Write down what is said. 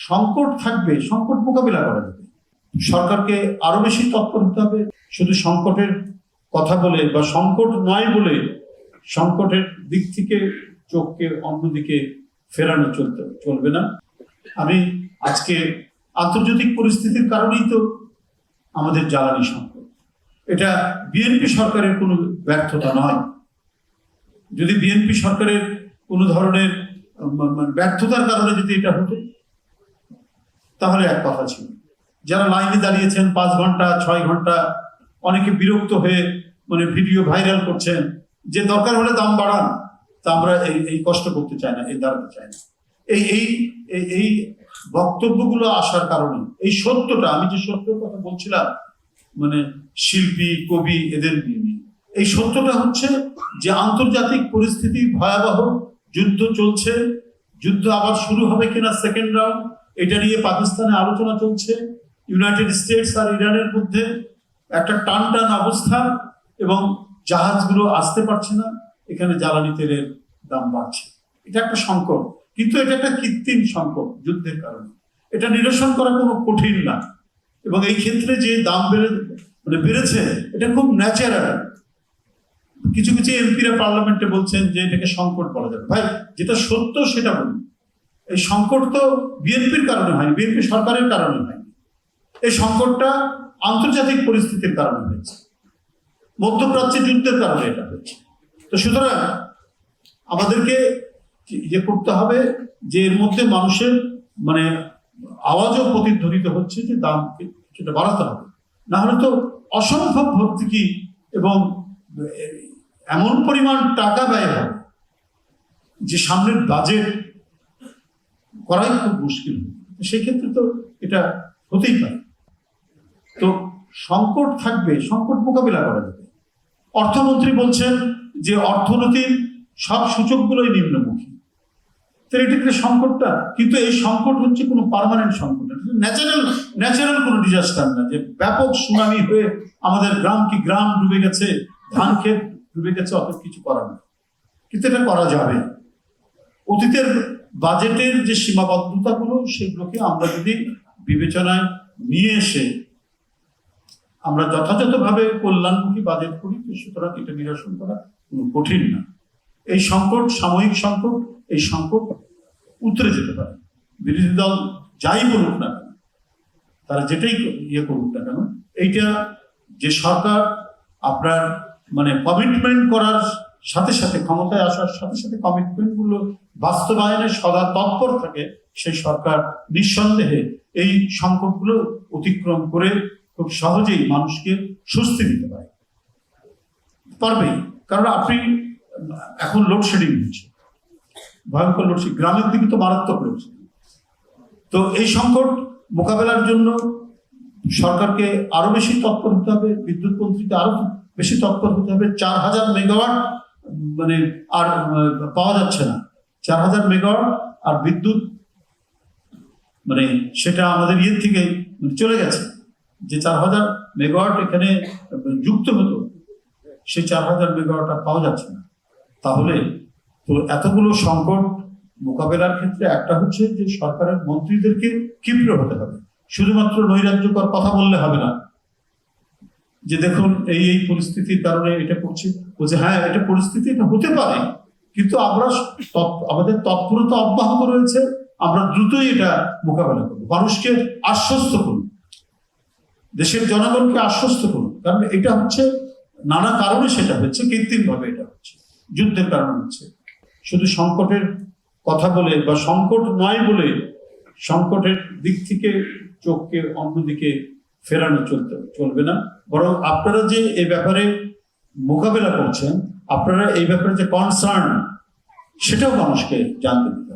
সংকট থাকবে, সংকট মোকাবিলা করা যাবে। সরকারকে আরো বেশি তৎপর হতে হবে। শুধু সংকটের কথা বলে বা সংকট নয় বলে সংকটের দিক থেকে চোখকে অন্যদিকে ফেরানো চলবে না। আমি আজকে আন্তর্জাতিক পরিস্থিতির কারণেই তো আমাদের জ্বালানি সংকট, এটা বিএনপি সরকারের কোনো ব্যর্থতা নয়। যদি বিএনপি সরকারের কোনো ধরনের ব্যর্থতার কারণে যদি এটা হতো তাহলে এক কথা ছিল। যারা লাইনে দাঁড়িয়েছেন 5 ঘন্টা 6 ঘন্টা, অনেকে বিরক্ত হয়ে ভিডিও ভাইরাল করছেন যে দরকার হলে দাম বাড়ান, তা আমরা এই কষ্ট করতে চাই না, এই দাঁড়াতে চাই না। এই বক্তব্যগুলো আসার কারণে এই সত্যটা, আমি যে সত্যের কথা বলছিলাম শিল্পী কবি এদের নিয়ে, এই সত্যটা হচ্ছে যে আন্তর্জাতিক পরিস্থিতি ভয়াবহ, যুদ্ধ চলছে, যুদ্ধ আবার শুরু হবে কিনা সেকেন্ড রাউন্ড, এটা নিয়ে পাকিস্তানে আলোচনা চলছে, ইউনাইটেড স্টেটস আর ইরানের মধ্যে একটা টান অবস্থা, এবং জাহাজগুলো আসতে পারছে না, এখানে জ্বালানি তেলের দাম বাড়ছে। এটা একটা সংকট, কিন্তু এটা একটা কৃত্রিম সংকট যুদ্ধের কারণে। এটা নিরসন করা কোনো কঠিন না, এবং এই ক্ষেত্রে যে দাম বেড়েছে এটা খুব ন্যাচারাল। কিছু কিছু এমপিরা পার্লামেন্টে বলছেন যে এটাকে সংকট বলা যাবে। ভাই, যেটা সত্য সেটা বলুন। এই সংকট তো বিএনপির কারণে হয়নি, বিএনপি সরকারের কারণে হয়নি। এই সংকটটা আন্তর্জাতিক পরিস্থিতির কারণে হয়েছে, মধ্যপ্রাচ্যে যুদ্ধের কারণে এটা হয়েছে। তো সুতরাং আমাদেরকে করতে হবে যে এর মধ্যে মানুষের আওয়াজও প্রতিধ্বনিত হচ্ছে যে দাম সেটা বাড়াতে হবে, না হলে তো অসম্ভব ভর্তুকি এবং এমন পরিমাণ টাকা ব্যয় হবে যে সামনের বাজেট করাই খুব মুশকিল। সেই ক্ষেত্রে তো এটা হতেই পারে। তো সংকট থাকবে, সংকট মোকাবিলা করা যাবে। অর্থমন্ত্রী বলছেন যে অর্থনীতির সব সূচকগুলোই নিম্নমুখী, থিওরিটিক্যালি সংকটটা, কিন্তু এই সংকট হচ্ছে কোনো পার্মানেন্ট সংকট, ন্যাচারাল কোনো ডিজাস্টার না যে ব্যাপক সুনামি হয়ে আমাদের গ্রাম ডুবে গেছে, ধান ক্ষেত ডুবে গেছে, অত কিছু করার নেই। কিন্তু এটা করা যাবে। অতীতের বাজেটের যে সীমাবদ্ধতাগুলো সেগুলোকে আমরা যদি বিবেচনায় নিয়ে এসে আমরা যথাযথভাবে কল্যাণমুখী বাজেট করি, সুতরাং এটা নিরসন করা কোনো কঠিন না। এই সংকট সাময়িক সংকট, এই সংকট উতরে যেতে পারে। বিরোধী দল যাই বলুক না কেন, তারা যেটাই করুক না কেন, এইটা যে সরকার আপনার কমিটমেন্ট করার সাথে সাথে, ক্ষমতায় আসার সাথে সাথে কমিটমেন্ট গুলো বাস্তবায়নে সদা তৎপর থাকে, সেই সরকার নিঃসন্দেহে এই সংকটগুলো অতিক্রম করে খুব সহজেই মানুষকে স্বস্তি দিতে পারবে। কারণ আপনি এখন লোডশেডিং হচ্ছে, ভয়ঙ্কর লোডশেডিং, গ্রামের দিকে তো মারাত্মক লোডশেডিং। তো এই সংকট মোকাবেলার জন্য সরকারকে আরো বেশি তৎপর হতে হবে, বিদ্যুৎ মন্ত্রীকে আরো বেশি তৎপর হতে হবে। 4000 মেগাওয়াট আর পাওয়া যাচ্ছে না, 4000 মেগাওয়াট আর বিদ্যুৎ সেটা আমাদের থেকে চলে গেছে। যে 4000 মেগাওয়াট এখানে যুক্ত হতো, সেই 4000 মেগাওয়াট আর পাওয়া যাচ্ছে না। তাহলে তো এতগুলো সংকট মোকাবেলার ক্ষেত্রে একটা হচ্ছে যে সরকারের মন্ত্রীদেরকে ক্ষিপ্র হতে হবে। শুধুমাত্র নৈরাজ্যকর কথা বললে হবে না যে দেখুন এই পরিস্থিতির কারণে এটা করছে, বলছে হ্যাঁ এটা পরিস্থিতি, এটা হতে পারে, কিন্তু আমাদের তৎপরতা অব্যাহত রয়েছে, আমরা দ্রুতই এটা মোকাবেলা করবো। মানুষকে আশ্বস্ত করুন, দেশের জনগণকে আশ্বস্ত করুন, কারণ এটা হচ্ছে নানা কারণে সেটা হচ্ছে, কৃত্রিম ভাবে এটা হচ্ছে, যুদ্ধের কারণে হচ্ছে। শুধু সংকটের কথা বলে বা সংকট নয় বলে সংকটের দিক থেকে চোখকে অন্যদিকে ফেরানো চলবে না। বরং আপনারা যে এই ব্যাপারে মোকাবেলা করছেন, আপনারা এই ব্যাপারে যে কনসার্ন, সেটাও মানুষকে জানতে দিন।